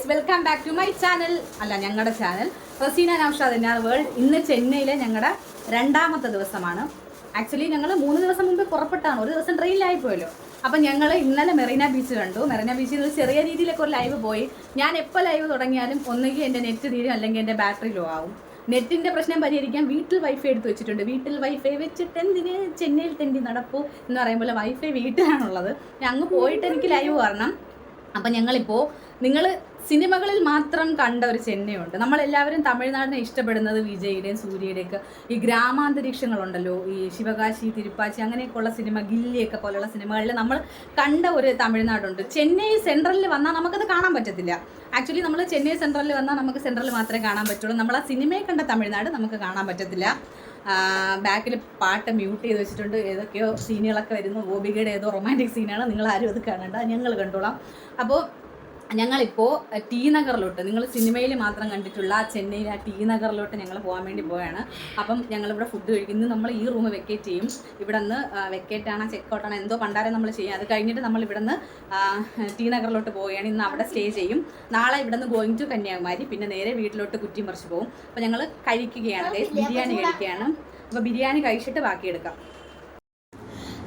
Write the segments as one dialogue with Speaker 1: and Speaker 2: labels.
Speaker 1: Welcome back to my channel. അല്ല, ഞങ്ങളുടെ channel Razeena Naushad എന്നാർ വേൾഡ്. ഇന്ന് ചെന്നൈയിലെ ഞങ്ങളുടെ രണ്ടാമത്തെ ദിവസമാണ്. ആക്ച്വലി ഞങ്ങൾ 3 ദിവസം മുമ്പ് പുറപ്പെട്ടാണ്. ഒരു ദിവസം ട്രെയിനിലായി പോയല്ലോ. അപ്പം ഞങ്ങൾ ഇന്നലെ മെറീന ബീച്ച് കണ്ടു. മെറീന ബീച്ചിൽ നിന്ന് ചെറിയ രീതിയിലൊക്കെ ഒരു ലൈവ് പോയി. ഞാൻ എപ്പോൾ ലൈവ് തുടങ്ങിയാലും ഒന്നുകിൽ എൻ്റെ നെറ്റ് തീരും, അല്ലെങ്കിൽ എൻ്റെ ബാറ്ററി ലോ ആവും. നെറ്റിൻ്റെ പ്രശ്നം പരിഹരിക്കാൻ വീട്ടിൽ വൈഫൈ എടുത്ത് വെച്ചിട്ടുണ്ട്. വീട്ടിൽ വൈഫൈ വെച്ചിട്ട് എന്തിന് ചെന്നൈയിൽ തെണ്ടി നടപ്പൂ എന്ന് പറയുമ്പോൾ വൈഫൈ വീട്ടിലാണുള്ളത്. ഞാൻ അങ്ങ് പോയിട്ട് എനിക്ക് ലൈവ് വരണം. അപ്പം ഞങ്ങളിപ്പോൾ നിങ്ങൾ സിനിമകളിൽ മാത്രം കണ്ട ഒരു ചെന്നൈയുണ്ട്. നമ്മളെല്ലാവരും തമിഴ്നാടിനെ ഇഷ്ടപ്പെടുന്നത് വിജയുടെയും സൂര്യയുടെയൊക്കെ ഈ ഗ്രാമാന്തരീക്ഷങ്ങളുണ്ടല്ലോ, ഈ ശിവകാശി, തിരുപ്പാച്ചി അങ്ങനെയൊക്കെയുള്ള സിനിമ, ഗില്ലിയൊക്കെ പോലുള്ള സിനിമകളിൽ നമ്മൾ കണ്ട ഒരു തമിഴ്നാടുണ്ട്. ചെന്നൈ സെൻട്രലിൽ വന്നാൽ നമുക്കത് കാണാൻ പറ്റത്തില്ല. ആക്ച്വലി നമ്മൾ ചെന്നൈ സെൻട്രലിൽ വന്നാൽ നമുക്ക് സെൻട്രലിൽ മാത്രമേ കാണാൻ പറ്റുള്ളൂ. നമ്മൾ ആ സിനിമയിൽ കണ്ട തമിഴ്നാട് നമുക്ക് കാണാൻ പറ്റത്തില്ല. ബാക്കിൽ പാട്ട് മ്യൂട്ട് ചെയ്ത് വെച്ചിട്ടുണ്ട്. ഏതൊക്കെയോ സീനുകളൊക്കെ വരുന്നു. ഗോപികയുടെ ഏതോ റൊമാൻറ്റിക് സീനാണ്. നിങ്ങളാരും അത് കാണണ്ട, ഞങ്ങൾ കണ്ടോളാം. അപ്പോൾ ഞങ്ങളിപ്പോൾ ടി നഗറിലോട്ട്, നിങ്ങൾ സിനിമയിൽ മാത്രം കണ്ടിട്ടുള്ള ചെന്നൈയിലെ ആ ടി നഗറിലോട്ട് ഞങ്ങൾ പോകാൻ വേണ്ടി പോവുകയാണ്. അപ്പം ഞങ്ങളിവിടെ ഫുഡ് കഴിക്കും. ഇന്ന് നമ്മൾ ഈ റൂം വെക്കേറ്റ് ചെയ്യും. ഇവിടെ നിന്ന് വെക്കേറ്റാണോ ചെക്കൗട്ടാണോ എന്തോ പണ്ടാരം നമ്മൾ ചെയ്യും. അത് കഴിഞ്ഞിട്ട് നമ്മൾ ഇവിടെ നിന്ന് ടി നഗറിലോട്ട് പോവുകയാണ്. ഇന്ന് അവിടെ സ്റ്റേ ചെയ്യും. നാളെ ഇവിടെ നിന്ന് ഗോയിങ് ടു കന്യാകുമാരി, പിന്നെ നേരെ വീട്ടിലോട്ട് കുറ്റിമറിച്ച് പോകും. അപ്പോൾ ഞങ്ങൾ കഴിക്കുകയാണ്, ബിരിയാണി കഴിക്കുകയാണ്. അപ്പോൾ ബിരിയാണി കഴിച്ചിട്ട് ബാക്കി എടുക്കാം.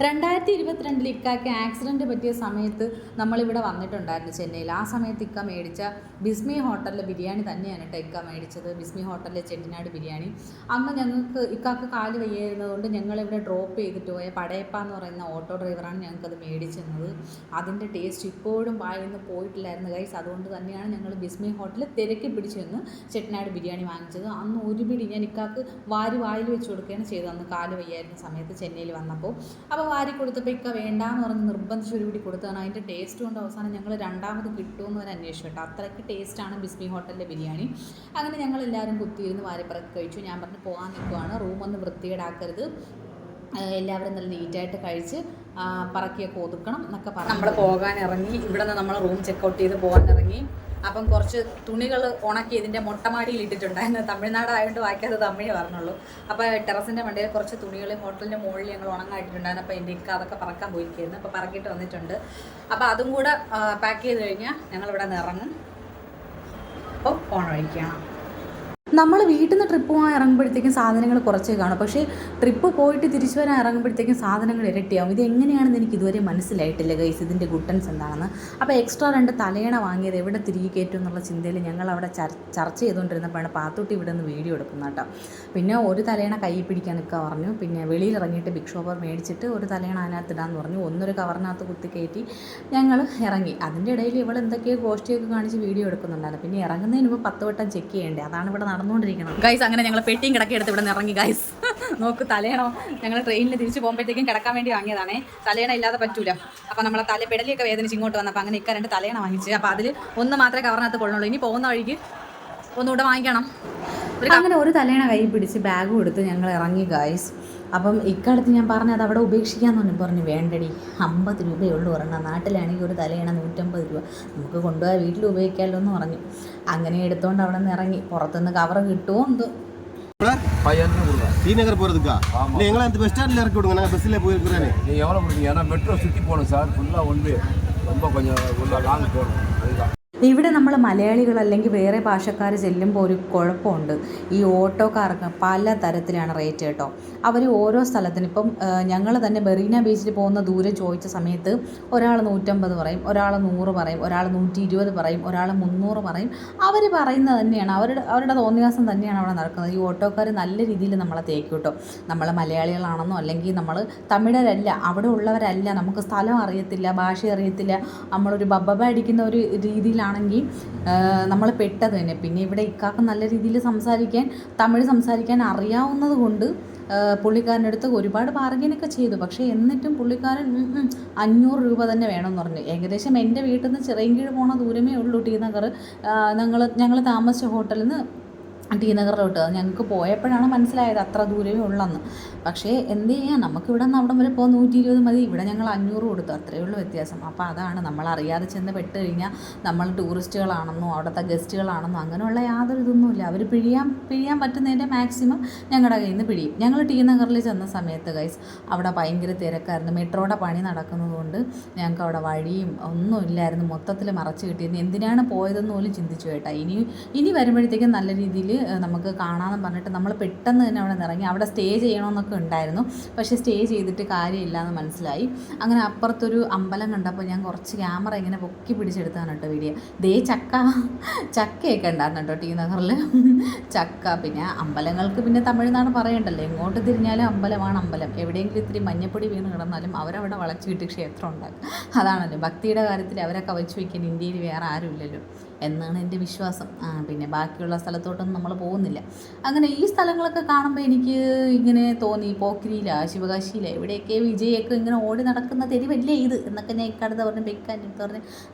Speaker 1: 2022 ഇക്കാക്ക് ആക്സിഡൻറ്റ് പറ്റിയ സമയത്ത് നമ്മളിവിടെ വന്നിട്ടുണ്ടായിരുന്നു ചെന്നൈയിൽ. ആ സമയത്ത് ഇക്ക മേടിച്ച ബിസ്മി ഹോട്ടലിലെ ബിരിയാണി തന്നെയാണ് കേട്ടോ ഇക്ക മേടിച്ചത്. ബിസ്മി ഹോട്ടലിലെ ചെട്ടിനാട് ബിരിയാണി. അന്ന് ഞങ്ങൾക്ക് ഇക്കാക്ക് കാല് വയ്യായിരുന്നതുകൊണ്ട് ഞങ്ങളിവിടെ ഡ്രോപ്പ് ചെയ്തിട്ട് പോയ പടയപ്പ എന്ന് പറയുന്ന ഓട്ടോ ഡ്രൈവറാണ് ഞങ്ങൾക്കത് മേടിച്ചെന്നത്. അതിൻ്റെ ടേസ്റ്റ് ഇപ്പോഴും വായിന്ന് പോയിട്ടില്ലായിരുന്നു ഗൈസ്. അതുകൊണ്ട് തന്നെയാണ് ഞങ്ങൾ ബിസ്മി ഹോട്ടലിൽ തിരക്കി പിടിച്ച് നിന്ന് ചെട്ടിനാട് ബിരിയാണി വാങ്ങിച്ചത്. അന്ന് ഒരു പിടി ഞാൻ ഇക്കാക്ക് വായിൽ വെച്ച് കൊടുക്കുകയാണ് ചെയ്തത്. അന്ന് കാല് വയ്യായിരുന്ന സമയത്ത് ചെന്നൈയിൽ വന്നപ്പോൾ. അപ്പോൾ വാരി കൊടുത്തപ്പോൾ ഇക്ക വേണ്ടാന്ന് പറഞ്ഞ് നിർബന്ധിച്ച് ഒരു കൂടി കൊടുത്തതാണ്. അതിൻ്റെ ടേസ്റ്റ് കൊണ്ട് അവസാനം ഞങ്ങൾ രണ്ടാമത് കിട്ടുമെന്ന് വരെ അന്വേഷിച്ചു കേട്ടോ. അത്രയ്ക്ക് ടേസ്റ്റാണ് ബിസ്മി ഹോട്ടലിലെ ബിരിയാണി. അങ്ങനെ ഞങ്ങളെല്ലാവരും കുത്തിയിരുന്ന് വാരിപ്പറക്കി കഴിച്ചു. ഞാൻ പറഞ്ഞ് പോകാൻ നിൽക്കുവാണ്, റൂമൊന്ന് വൃത്തികേടാക്കരുത്, എല്ലാവരും നല്ല നീറ്റായിട്ട് കഴിച്ച് പറക്കിയൊക്കെ ഒതുക്കണം എന്നൊക്കെ പറഞ്ഞു നമ്മൾ പോകാൻ ഇറങ്ങി. ഇവിടെ നിന്ന് നമ്മൾ റൂം ചെക്കൗട്ട് ചെയ്ത് പോകാൻ ഇറങ്ങി. അപ്പം കുറച്ച് തുണികൾ ഉണക്കി ഇതിൻ്റെ മൊട്ടമാടിയിൽ ഇട്ടിട്ടുണ്ടായിരുന്നു. തമിഴ്നാടായതുകൊണ്ട് വായിക്കാതെ തമിഴ് പറഞ്ഞുള്ളൂ. അപ്പോൾ ടെറസിൻ്റെ മണ്ടയിൽ കുറച്ച് തുണികൾ ഹോട്ടലിൻ്റെ മുകളിൽ ഞങ്ങൾ ഉണങ്ങായിട്ടുണ്ടായിരുന്നു. അപ്പോൾ എൻ്റെ ഇക്ക അതൊക്കെ പറക്കാൻ പോയിരിക്കുന്നു. അപ്പോൾ പറക്കിയിട്ട് വന്നിട്ടുണ്ട്. അപ്പോൾ അതും കൂടെ പാക്ക് ചെയ്ത് കഴിഞ്ഞാൽ ഞങ്ങളിവിടെ നിന്ന് ഇറങ്ങും. അപ്പോൾ ഫോൺ വഴിക്കണം. നമ്മൾ വീട്ടിൽ നിന്ന് ട്രിപ്പ് പോകാൻ ഇറങ്ങുമ്പോഴത്തേക്കും സാധനങ്ങൾ കുറച്ചേ കാണും. പക്ഷേ ട്രിപ്പ് പോയിട്ട് തിരിച്ചു വരാൻ ഇറങ്ങുമ്പോഴത്തേക്കും സാധനങ്ങൾ ഇരട്ടിയാവും. ഇത് എങ്ങനെയാണെന്ന് എനിക്ക് ഇതുവരെ മനസ്സിലായിട്ടില്ല ഗൈസ്, ഇതിൻ്റെ ഗുട്ടൻസ് എന്താണെന്ന്. അപ്പോൾ എക്സ്ട്രാ 2 തലയണ വാങ്ങിയത് എവിടെ തിരികെ കയറ്റും എന്നുള്ള ചിന്തയിൽ ഞങ്ങൾ അവിടെ ചർച്ച ചെയ്തുകൊണ്ടിരുന്നപ്പോഴാണ് പാത്തൂട്ടി ഇവിടെ നിന്ന് വീഡിയോ എടുക്കുന്നത് കേട്ടോ. പിന്നെ ഒരു തലയണ കൈ പിടിക്കാൻ നിൽക്കുക പറഞ്ഞു. പിന്നെ വെളിയിൽ ഇറങ്ങിയിട്ട് ബിഗ് ഷോപ്പർ മേടിച്ചിട്ട് ഒരു തലയണ അതിനകത്ത് ഇടാമെന്ന് പറഞ്ഞു. ഒന്നൊരു കവറിനകത്ത് കുത്തി കയറ്റി ഞങ്ങൾ ഇറങ്ങി. അതിൻ്റെ ഇടയിൽ ഇവിടെ എന്തൊക്കെയോ ഗോഷ്ടിയൊക്കെ കാണിച്ച് വീഡിയോ എടുക്കുന്നുണ്ടായിരുന്നു. പിന്നെ ഇറങ്ങുന്നതിന് മുമ്പ് 10 വട്ടം ചെക്ക് ചെയ്യേണ്ടേ, അതാണ് ഇവിടെ നടന്നുകൊണ്ടിരിക്കണം ഗൈസ്. അങ്ങനെ ഞങ്ങൾ പെട്ടിയും കിടക്കി എടുത്ത് ഇവിടെ നിന്ന് ഇറങ്ങി ഗൈസ്. നോക്ക്, തലയണോ ഞങ്ങൾ ട്രെയിനിൽ തിരിച്ച് പോകുമ്പോഴത്തേക്കും കിടക്കാൻ വേണ്ടി വാങ്ങിയതാണേ. തലയണ ഇല്ലാതെ പറ്റൂല. അപ്പോൾ നമ്മളെ പെടലിയൊക്കെ വേദനിച്ച് ഇങ്ങോട്ട് വന്നപ്പോൾ അങ്ങനെ 2 തലയണ വാങ്ങിച്ച്. അപ്പോൾ അതിൽ ഒന്ന് മാത്രമേ കവറിനകത്ത് കൊള്ളുള്ളൂ. ഇനി പോകുന്ന വഴിക്ക് ഒന്നുകൂടെ വാങ്ങിക്കണം. അങ്ങനെ ഒരു തലയണ കൈ പിടിച്ച് ബാഗും എടുത്ത് ഞങ്ങൾ ഇറങ്ങി ഗൈസ്. അപ്പം ഇക്കടുത്ത് ഞാൻ പറഞ്ഞു അത് അവിടെ ഉപേക്ഷിക്കാമെന്ന് പറഞ്ഞു. വേണ്ടടി, 50 രൂപയുള്ളൂ ഒരെണ്ണം. നാട്ടിലാണെങ്കിൽ ഒരു തലയണ 150 രൂപ. നമുക്ക് കൊണ്ടുപോയാൽ വീട്ടിൽ ഉപയോഗിക്കാമല്ലോ എന്ന് പറഞ്ഞു. അങ്ങനെ എടുത്തുകൊണ്ട് അവിടെ നിന്ന് ഇറങ്ങി. പുറത്തുനിന്ന് കവർ കിട്ടുമോ എന്തോ.
Speaker 2: டி நகர் போறதுக்கா? எங்களை அந்த பஸ் ஸ்டாண்ட்ல இறக்கி விடுங்க, நாங்கள் பஸ்ஸில் போயிருக்கிறேன்.
Speaker 3: நீ எவ்வளோ கொடுத்தீங்க? ஏன்னா மெட்ரோ சுற்றி போகணும் சார், ஃபுல்லாக ஒன் வே, ரொம்ப கொஞ்சம் உள்ள லாங் போகணும், அதுதான்.
Speaker 1: ഇവിടെ നമ്മൾ മലയാളികൾ അല്ലെങ്കിൽ വേറെ ഭാഷക്കാർ ചെല്ലുമ്പോൾ ഒരു കുഴപ്പമുണ്ട്. ഈ ഓട്ടോക്കാർക്ക് പല തരത്തിലാണ് റേറ്റ് കേട്ടോ. അവർ ഓരോ സ്ഥലത്തിന് ഇപ്പം ഞങ്ങൾ തന്നെ മെറീന ബീച്ചിൽ പോകുന്ന ദൂരം ചോദിച്ച സമയത്ത് ഒരാൾ 150 പറയും, ഒരാൾ 100 പറയും, ഒരാൾ 120 പറയും, ഒരാൾ 300 പറയും. അവർ പറയുന്നത് തന്നെയാണ്, അവരുടെ തോന്നിയാസം തന്നെയാണ് അവിടെ നടക്കുന്നത്. ഈ ഓട്ടോക്കാർ നല്ല രീതിയിൽ നമ്മളെ തേക്കും കേട്ടോ. നമ്മൾ മലയാളികളാണെന്നോ അല്ലെങ്കിൽ നമ്മൾ തമിഴരല്ല, അവിടെ ഉള്ളവരല്ല, നമുക്ക് സ്ഥലം അറിയത്തില്ല, ഭാഷ അറിയത്തില്ല, നമ്മളൊരു ബബ്ബ അടിക്കുന്ന ഒരു രീതിയിലാണ് ണെങ്കിൽ നമ്മൾ പെട്ടത് തന്നെ. പിന്നെ ഇവിടെ ഇക്കാക്ക് നല്ല രീതിയിൽ തമിഴ് സംസാരിക്കാൻ അറിയാവുന്നത് കൊണ്ട് പുള്ളിക്കാരൻ്റെ അടുത്ത് ഒരുപാട് ബാർഗൈനൊക്കെ ചെയ്തു. പക്ഷേ എന്നിട്ടും പുള്ളിക്കാരൻ 500 രൂപ തന്നെ വേണമെന്ന് പറഞ്ഞു. ഏകദേശം എൻ്റെ വീട്ടിൽ നിന്ന് ചിറയൻകീഴ് പോണ ദൂരമേ ഉള്ളൂ ടി നഗർ. ഞങ്ങൾ താമസിച്ച ഹോട്ടലിൽ നിന്ന് ടി നഗറിലോട്ട്. അത് ഞങ്ങൾക്ക് പോയപ്പോഴാണ് മനസ്സിലായത് അത്ര ദൂരമേ ഉള്ളെന്ന്. പക്ഷേ എന്ത് ചെയ്യാം, നമുക്കിവിടെ നിന്ന് അവിടം വരെ പോകാൻ 120 മതി. ഇവിടെ ഞങ്ങൾ 500 കൊടുത്തു, അത്രയേ ഉള്ളൂ വ്യത്യാസം. അപ്പോൾ അതാണ് നമ്മൾ അറിയാതെ ചെന്ന് പെട്ട് കഴിഞ്ഞാൽ നമ്മൾ ടൂറിസ്റ്റുകളാണെന്നോ അവിടുത്തെ ഗസ്റ്റുകളാണെന്നോ അങ്ങനെയുള്ള യാതൊരു ഇതൊന്നുമില്ല. അവർ പിഴിയാൻ പറ്റുന്നതിൻ്റെ മാക്സിമം ഞങ്ങളുടെ കയ്യിൽ നിന്ന് പിഴിയും. ഞങ്ങൾ ടി നഗറിൽ ചെന്ന സമയത്ത് ഗൈസ് അവിടെ ഭയങ്കര തിരക്കായിരുന്നു. മെട്രോയുടെ പണി നടക്കുന്നതുകൊണ്ട് ഞങ്ങൾക്ക് അവിടെ വഴിയും ഒന്നും ഇല്ലായിരുന്നു, മൊത്തത്തിൽ മറച്ച് കിട്ടിയിരുന്നു. എന്തിനാണ് പോയതെന്ന് പോലും ചിന്തിച്ചു കേട്ടാ. ഇനി വരുമ്പോഴത്തേക്കും നല്ല രീതിയിൽ നമുക്ക് കാണാമെന്ന് പറഞ്ഞിട്ട് നമ്മൾ പെട്ടെന്ന് തന്നെ അവിടെ ഇറങ്ങി. അവിടെ സ്റ്റേ ചെയ്യണമെന്നൊക്കെ ഉണ്ടായിരുന്നു, പക്ഷേ സ്റ്റേ ചെയ്തിട്ട് കാര്യമില്ല എന്ന് മനസ്സിലായി. അങ്ങനെ അപ്പുറത്തൊരു അമ്പലം കണ്ടപ്പോൾ ഞാൻ കുറച്ച് ക്യാമറ ഇങ്ങനെ പൊക്കി പിടിച്ചെടുത്താണ് കേട്ടോ വീഡിയോ. ദേ ചക്കയൊക്കെ ഉണ്ടായിരുന്നു കേട്ടോ ടി നഗറിൽ. ചക്ക, പിന്നെ അമ്പലങ്ങൾക്ക് പിന്നെ തമിഴ്നാട് പറയണ്ടല്ലോ, എങ്ങോട്ട് തിരിഞ്ഞാലും അമ്പലമാണ് അമ്പലം. എവിടെയെങ്കിലും ഇത്തിരി മഞ്ഞപ്പൊടി വീണ് കിടന്നാലും അവരവിടെ വളച്ച് കിട്ടി ക്ഷേത്രം ഉണ്ടാക്കും. അതാണല്ലോ ഭക്തിയുടെ കാര്യത്തിൽ അവരെ കവച്ച് വയ്ക്കാൻ ഇന്ത്യയിൽ വേറെ ആരുമില്ലല്ലോ എന്നാണ് എൻ്റെ വിശ്വാസം. പിന്നെ ബാക്കിയുള്ള സ്ഥലത്തോട്ടൊന്നും നമ്മൾ പോകുന്നില്ല. അങ്ങനെ ഈ സ്ഥലങ്ങളൊക്കെ കാണുമ്പോൾ എനിക്ക് ഇങ്ങനെ തോന്നി, പോക്കിരിയില, ശിവകാശിയില, എവിടെയൊക്കെ വിജയൊക്കെ ഇങ്ങനെ ഓടി നടക്കുന്ന തെരുവല്ലേ ഇത് എന്നൊക്കെ ഞാൻ ഇക്കടുത്ത് പറഞ്ഞ് ബെക്കാൻ എടുത്ത് പറഞ്ഞ്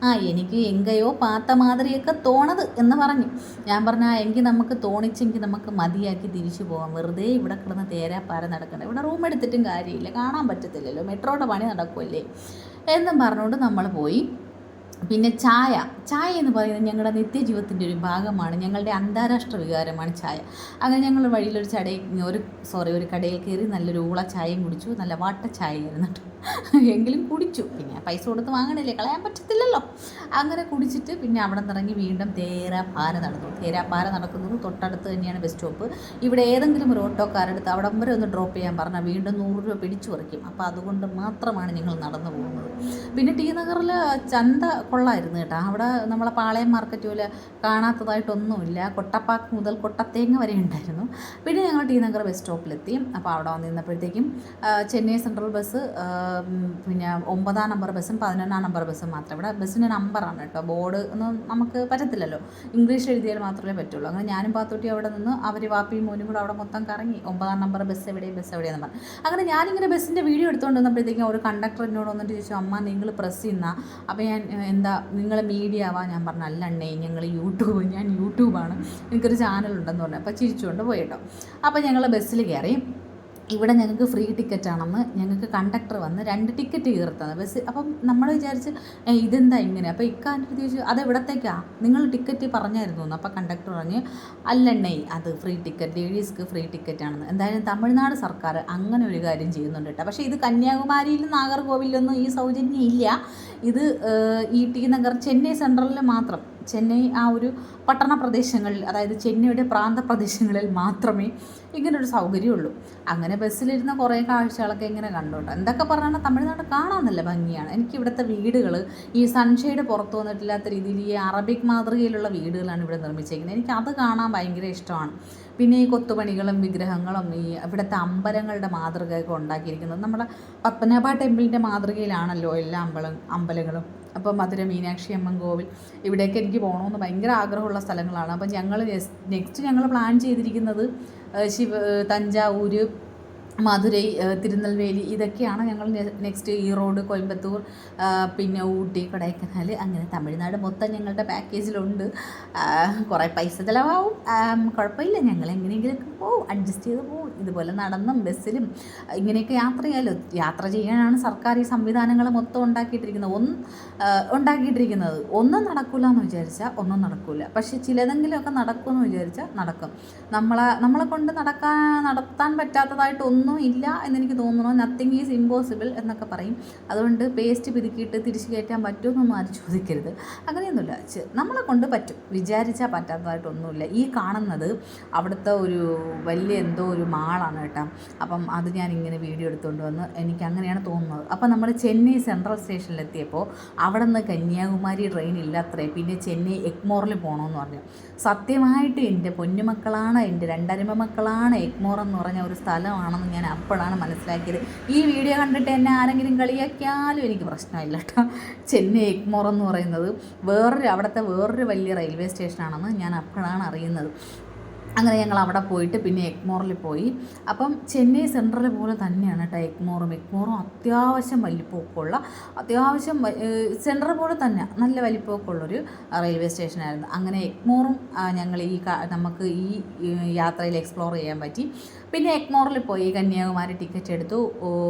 Speaker 1: എനിക്ക് എങ്കയോ പാത്ത മാതിരിയൊക്കെ തോണത് എന്ന് പറഞ്ഞു. ഞാൻ പറഞ്ഞാൽ എങ്കിൽ നമുക്ക് തോണിച്ചെങ്കിൽ നമുക്ക് മതിയാക്കി തിരിച്ചു പോകാം, വെറുതെ ഇവിടെ കിടന്ന് തേരാപ്പാര നടക്കണ്ട, ഇവിടെ റൂം എടുത്തിട്ടും കാര്യമില്ല, കാണാൻ പറ്റത്തില്ലല്ലോ, മെട്രോയുടെ പണി നടക്കുമല്ലേ എന്നും പറഞ്ഞുകൊണ്ട് നമ്മൾ പോയി. പിന്നെ ചായ എന്ന് പറയുന്നത് ഞങ്ങളുടെ നിത്യജീവിതത്തിൻ്റെ ഒരു ഭാഗമാണ്, ഞങ്ങളുടെ അന്താരാഷ്ട്ര വികാരമാണ് ചായ. അങ്ങനെ ഞങ്ങൾ വഴിയിലൊരു ഒരു കടയിൽ കയറി നല്ലൊരു ഊള ചായയും കുടിച്ചു. നല്ല വാട്ട ചായയായിരുന്നു കേട്ടോ, എങ്കിലും കുടിച്ചു. പിന്നെ പൈസ കൊടുത്ത് വാങ്ങണില്ലേ, കളയാൻ പറ്റത്തില്ലല്ലോ. അങ്ങനെ കുടിച്ചിട്ട് പിന്നെ അവിടെ നിന്നിറങ്ങി വീണ്ടും തേരാപ്പാര നടക്കുന്നത് തൊട്ടടുത്ത് തന്നെയാണ് ബസ് സ്റ്റോപ്പ്. ഇവിടെ ഏതെങ്കിലും ഒരു ഓട്ടോക്കാരെടുത്ത് അവിടം വരെ ഒന്ന് ഡ്രോപ്പ് ചെയ്യാൻ പറഞ്ഞാൽ വീണ്ടും 100 രൂപ പിടിച്ചു പറിക്കും. അപ്പോൾ അതുകൊണ്ട് മാത്രമാണ് ഞങ്ങൾ നടന്നു പോകുന്നത്. പിന്നെ ടി നഗറിൽ ചന്ത കൊള്ളായിരുന്നു കേട്ടോ. അവിടെ നമ്മളെ പാളയം മാർക്കറ്റ് പോലെ കാണാത്തതായിട്ടൊന്നുമില്ല. കൊട്ടപ്പാക്ക് മുതൽ കൊട്ടത്തേങ്ങ വരെ ഉണ്ടായിരുന്നു. പിന്നെ ഞങ്ങൾ ടി നഗർ ബസ് സ്റ്റോപ്പിലെത്തി. അപ്പോൾ അവിടെ വന്ന് നിന്നപ്പോഴത്തേക്കും ചെന്നൈ സെൻട്രൽ ബസ്, പിന്നെ 9-ാം നമ്പർ ബസ്സും 11-ാം നമ്പർ ബസ്സും മാത്രം. ഇവിടെ ബസ്സിൻ്റെ നമ്പറാണ് കേട്ടോ, ബോർഡ് ഒന്നും നമുക്ക് പറ്റത്തില്ലല്ലോ, ഇംഗ്ലീഷ് എഴുതിയാൽ മാത്രമേ പറ്റുള്ളൂ. അങ്ങനെ ഞാനും പാത്തൂട്ടി അവിടെ നിന്ന് അവർ വാപ്പിയും മോനും കൂടെ അവിടെ മൊത്തം കറങ്ങി 9-ാം നമ്പർ ബസ് എവിടെയെന്ന് പറഞ്ഞു. അങ്ങനെ ഞാനിങ്ങനെ ബസ്സിൻ്റെ വീഡിയോ എടുത്തുകൊണ്ട് വന്നപ്പോഴത്തേക്കും ഒരു കണ്ടക്ടർ എന്നോട് വന്നിട്ട് ചോദിച്ചു, അമ്മ നിങ്ങൾ പ്രസ് ചെയ്യുന്ന. അപ്പോൾ ഞാൻ എന്താ നിങ്ങൾ മീഡിയ ആവാ? ഞാൻ പറഞ്ഞു അല്ലണ്ണേ, ഞാൻ യൂട്യൂബാണ്, എനിക്കൊരു ചാനലുണ്ടെന്ന് പറഞ്ഞു. അപ്പോൾ ചിരിച്ചുകൊണ്ട് പോയി കേട്ടോ. അപ്പോൾ ഞങ്ങൾ ബസ്സിൽ കയറി. ഇവിടെ ഞങ്ങൾക്ക് ഫ്രീ ടിക്കറ്റാണെന്ന് ഞങ്ങൾക്ക് കണ്ടക്ടർ വന്ന് 2 ടിക്കറ്റ് കീർത്തത് ബസ്. അപ്പം നമ്മൾ വിചാരിച്ച് ഇതെന്താ ഇങ്ങനെ. അപ്പോൾ ഇക്കാൻ്റെ ചോദിച്ചു അതെവിടത്തേക്കാണ്, നിങ്ങൾ ടിക്കറ്റ് പറഞ്ഞായിരുന്നു എന്ന്. അപ്പോൾ കണ്ടക്ടർ പറഞ്ഞ് അല്ലെണ്ണേ, അത് ഫ്രീ ടിക്കറ്റ്, ലേഡീസ്ക്ക് ഫ്രീ ടിക്കറ്റാണെന്ന്. എന്തായാലും തമിഴ്നാട് സർക്കാർ അങ്ങനെ ഒരു കാര്യം ചെയ്യുന്നുണ്ട് കേട്ടോ. പക്ഷേ ഇത് കന്യാകുമാരിയിലും നാഗർകോവിലൊന്നും ഈ സൗജന്യം ഇല്ല. ഇത് ഈ ടി നഗർ ചെന്നൈ സെൻട്രലിൽ മാത്രം, ചെന്നൈ ആ ഒരു പട്ടണ പ്രദേശങ്ങളിൽ, അതായത് ചെന്നൈയുടെ പ്രാന്തപ്രദേശങ്ങളിൽ മാത്രമേ ഇങ്ങനൊരു സൗകര്യമുള്ളൂ. അങ്ങനെ ബസ്സിലിരുന്ന കുറേ കാഴ്ചകളൊക്കെ ഇങ്ങനെ കണ്ടോട്ടോ. എന്തൊക്കെ പറഞ്ഞാൽ തമിഴ്നാട് കാണാൻ നല്ല ഭംഗിയാണ്. എനിക്ക് ഇവിടുത്തെ വീടുകൾ ഈ സൺഷെയ്ഡ് പുറത്തു വന്നിട്ടില്ലാത്ത രീതിയിൽ ഈ അറബിക് മാതൃകയിലുള്ള വീടുകളാണ് ഇവിടെ നിർമ്മിച്ചിരിക്കുന്നത്. എനിക്ക് അത് കാണാൻ ഭയങ്കര ഇഷ്ടമാണ്. പിന്നെ ഈ കൊത്തുപണികളും വിഗ്രഹങ്ങളും ഈ ഇവിടുത്തെ അമ്പലങ്ങളുടെ മാതൃകയൊക്കെ ഉണ്ടാക്കിയിരിക്കുന്നത് നമ്മുടെ പത്മനാഭ ടെമ്പിളിൻ്റെ മാതൃകയിലാണല്ലോ എല്ലാ അമ്പലങ്ങളും. അപ്പോൾ മധുര മീനാക്ഷി അമ്മൻ കോവിൽ, ഇവിടേക്ക് എനിക്ക് പോകണമെന്ന് ഭയങ്കര ആഗ്രഹമുള്ള സ്ഥലങ്ങളാണ്. അപ്പം നെക്സ്റ്റ് ഞങ്ങൾ പ്ലാൻ ചെയ്തിരിക്കുന്നത് തഞ്ചാവൂർ, മധുരൈ, തിരുനെൽവേലി, ഇതൊക്കെയാണ് ഞങ്ങൾ നെക്സ്റ്റ്. ഈറോഡ്, കോയമ്പത്തൂർ, പിന്നെ ഊട്ടി, കൊടൈക്കനാൽ, അങ്ങനെ തമിഴ്നാട് മൊത്തം ഞങ്ങളുടെ പാക്കേജിലുണ്ട്. കുറേ പൈസ ചിലവാകും, കുഴപ്പമില്ല, ഞങ്ങൾ എങ്ങനെയെങ്കിലുമൊക്കെ പോവും, അഡ്ജസ്റ്റ് ചെയ്ത് പോവും. ഇതുപോലെ നടന്നും ബസ്സിലും ഇങ്ങനെയൊക്കെ യാത്ര ചെയ്യാനാണ് സർക്കാർ ഈ സംവിധാനങ്ങൾ മൊത്തം ഉണ്ടാക്കിയിട്ടിരിക്കുന്നത്. ഒന്നും നടക്കില്ല എന്ന് വിചാരിച്ചാൽ ഒന്നും നടക്കില്ല, പക്ഷേ ചിലതെങ്കിലുമൊക്കെ നടക്കുമെന്ന് വിചാരിച്ചാൽ നടക്കും. നമ്മളെ കൊണ്ട് നടത്താൻ പറ്റാത്തതായിട്ടൊന്നും ഇല്ല എന്നെനിക്ക് തോന്നുന്നു. നത്തിങ് ഈസ് ഇമ്പോസിബിൾ എന്നൊക്കെ പറയും. അതുകൊണ്ട് പേസ്റ്റ് പിതുക്കിയിട്ട് തിരിച്ചു കയറ്റാൻ പറ്റുമെന്നൊന്നും ആരും ചോദിക്കരുത്. അങ്ങനെയൊന്നുമില്ല, നമ്മളെ കൊണ്ട് പറ്റും, വിചാരിച്ചാൽ പറ്റാത്തതായിട്ടൊന്നുമില്ല. ഈ കാണുന്നത് അവിടുത്തെ ഒരു വലിയ എന്തോ ഒരു മാളാണ് കേട്ടോ. അപ്പം അത് ഞാനിങ്ങനെ വീഡിയോ എടുത്തുകൊണ്ട് വന്ന് എനിക്ക് അങ്ങനെയാണ് തോന്നുന്നത്. അപ്പം നമ്മൾ ചെന്നൈ സെൻട്രൽ സ്റ്റേഷനിലെത്തിയപ്പോൾ അവിടെ നിന്ന് കന്യാകുമാരി ട്രെയിൻ ഇല്ലത്രേ. പിന്നെ ചെന്നൈ എഗ്മോറിൽ പോകണമെന്ന് പറഞ്ഞു. സത്യമായിട്ട് എൻ്റെ പൊന്നുമക്കളാണ്, എൻ്റെ 2 അരുമ മക്കളാണ് എഗ്മോർ എന്ന് പറഞ്ഞ ഒരു സ്ഥലമാണെന്ന് ഞാൻ അപ്പോഴാണ് മനസ്സിലാക്കിയത്. ഈ വീഡിയോ കണ്ടിട്ട് എന്നെ ആരെങ്കിലും കളിയാക്കിയാലും എനിക്ക് പ്രശ്നമില്ല കേട്ടോ. ചെന്നൈ എഗ്മോർ എന്ന് പറയുന്നത് അവിടുത്തെ വേറൊരു വലിയ റെയിൽവേ സ്റ്റേഷനാണെന്ന് ഞാൻ അപ്പോഴാണ് അറിയുന്നത്. അങ്ങനെ ഞങ്ങൾ അവിടെ പോയിട്ട് പിന്നെ എഗ്മോറിൽ പോയി. അപ്പം ചെന്നൈ സെൻട്രൽ പോലെ തന്നെയാണ് കേട്ടോ എഗ്മോറും അത്യാവശ്യം വലിപ്പമൊക്കെയുള്ള, അത്യാവശ്യം സെൻട്രൽ പോലെ തന്നെ നല്ല വലിപ്പമൊക്കെ ഉള്ളൊരു റെയിൽവേ സ്റ്റേഷനായിരുന്നു. അങ്ങനെ എഗ്മോറും ഞങ്ങൾ നമുക്ക് ഈ യാത്രയിൽ എക്സ്പ്ലോർ ചെയ്യാൻ പറ്റി. പിന്നെ എഗ്മോറിൽ പോയി കന്യാകുമാരി ടിക്കറ്റ് എടുത്തു.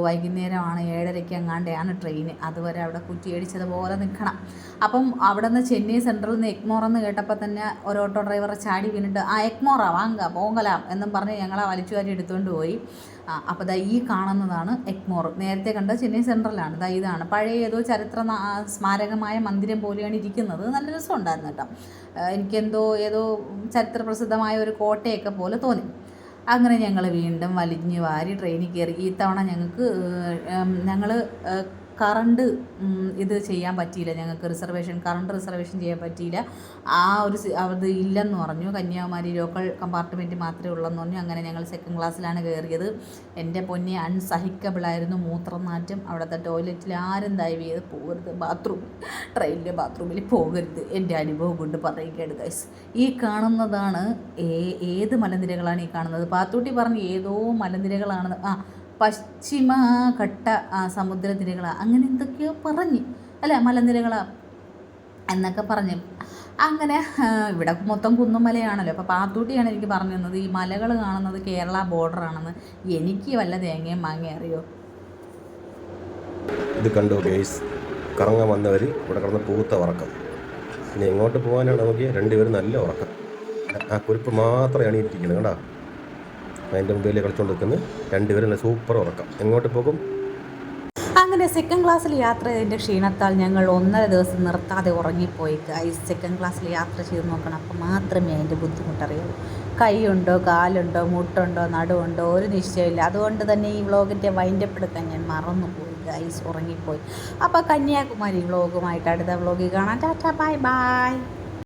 Speaker 1: വൈകുന്നേരമാണ് 7:30 അങ്ങാണ്ടെയാണ് ട്രെയിൻ. അതുവരെ അവിടെ കുറ്റിയടിച്ചതുപോലെ നിൽക്കണം. അപ്പം അവിടെ നിന്ന് ചെന്നൈ സെൻട്രലിൽ നിന്ന് എഗ്മോറെന്ന് കേട്ടപ്പോൾ തന്നെ ഒരു ഓട്ടോ ഡ്രൈവറെ ചാടി വീണിട്ട് എഗ്മോറാ വാങ്ങ പോകലാം എന്നും പറഞ്ഞ് ഞങ്ങളെ വലിച്ചുവാരി എടുത്തുകൊണ്ട് പോയി. അപ്പോൾ ഈ കാണുന്നതാണ് എഗ്മോർ. നേരത്തെ കണ്ടത് ചെന്നൈ സെൻട്രലാണ്. ഇതാണ് പഴയ ഏതോ ചരിത്ര സ്മാരകമായ മന്ദിരം പോലെയാണ് ഇരിക്കുന്നത്. നല്ല രസമുണ്ടായിരുന്നു കേട്ടോ. എനിക്കെന്തോ ഏതോ ചരിത്ര പ്രസിദ്ധമായ ഒരു കോട്ടയൊക്കെ പോലെ തോന്നി. അങ്ങനെ ഞങ്ങൾ വീണ്ടും വലിഞ്ഞു വാരി ട്രെയിനിൽ കയറി. ഈ തവണ ഞങ്ങൾ കറണ്ട് ഇത് ചെയ്യാൻ പറ്റിയില്ല. ഞങ്ങൾക്ക് കറണ്ട് റിസർവേഷൻ ചെയ്യാൻ പറ്റിയില്ല. അത് ഇല്ലെന്ന് പറഞ്ഞു. കന്യാകുമാരി ലോക്കൽ കമ്പാർട്ട്മെൻറ്റ് മാത്രമേ ഉള്ളെന്ന് പറഞ്ഞു. അങ്ങനെ ഞങ്ങൾ സെക്കൻഡ് ക്ലാസ്സിലാണ് കയറിയത്. എൻ്റെ പൊന്നെ അൺസഹിക്കബിളായിരുന്നു മൂത്രനാറ്റം. അവിടുത്തെ ടോയ്ലറ്റിൽ ആരും ദയവ് ചെയ്ത് പോകരുത്. ട്രെയിനിൻ്റെ ബാത്റൂമിൽ പോകരുത്. എൻ്റെ അനുഭവം കൊണ്ട് പറയുകയാണ് ഗൈസ്. ഈ കാണുന്നതാണ് ഏത് മലനിരകളാണ് ഈ കാണുന്നത്? പാത്തൂട്ടി പറഞ്ഞ് ഏതോ മലനിരകളാണ്. പശ്ചിമഘട്ട സമുദ്രനിരകളാണ് അങ്ങനെ എന്തൊക്കെയോ പറഞ്ഞ് മലനിരകളാണ് എന്നൊക്കെ പറഞ്ഞ്. അങ്ങനെ ഇവിടെ മൊത്തം കുന്നുമലയാണല്ലോ. അപ്പോൾ പാത്തൂട്ടിയാണ് എനിക്ക് പറഞ്ഞു തന്നത് ഈ മലകൾ കാണുന്നത് കേരള ബോർഡറാണെന്ന്. എനിക്ക് വല്ല തേങ്ങയും മാങ്ങ അറിയോ?
Speaker 2: ഇത് കണ്ടോ ഗൈസ്, കറങ്ങാൻ വന്നവർ ഇവിടെ കിടന്ന് പൂത്ത ഉറക്കം. പിന്നെ എങ്ങോട്ട് പോകാനാണ് നോക്കിയാൽ രണ്ടുപേരും നല്ല ഉറക്കം. ആ കുരിപ്പ് മാത്രമാണ് ഇരിക്കുന്നത് കേട്ടോ. അതിൻ്റെ മുമ്പിൽ കളിച്ചുകൊണ്ട് നിൽക്കുന്നത് രണ്ടുപേരും നല്ല സൂപ്പർ ഉറക്കം. എങ്ങോട്ട് പോകും?
Speaker 1: അങ്ങനെ സെക്കൻഡ് ക്ലാസ്സിൽ യാത്ര ചെയ്തതിൻ്റെ ക്ഷീണത്താൽ ഞങ്ങൾ 1.5 ദിവസം നിർത്താതെ ഉറങ്ങിപ്പോയി. സെക്കൻഡ് ക്ലാസ്സിൽ യാത്ര ചെയ്ത് നോക്കണം. അപ്പോൾ മാത്രമേ അതിൻ്റെ ബുദ്ധിമുട്ടറിയുള്ളൂ. കൈയുണ്ടോ, കാലുണ്ടോ, മുട്ടുണ്ടോ, നടുവുണ്ടോ ഒരു നിശ്ചയമില്ല. അതുകൊണ്ട് തന്നെ ഈ വ്ളോഗിൻ്റെ വൈൻഡപ്പ് എടുക്കാൻ ഞാൻ മറന്നുപോയി ഉറങ്ങിപ്പോയി. അപ്പോൾ കന്യാകുമാരി വ്ളോഗുമായിട്ട് അടുത്ത വ്ളോഗിൽ കാണാം. Tata, bye bye.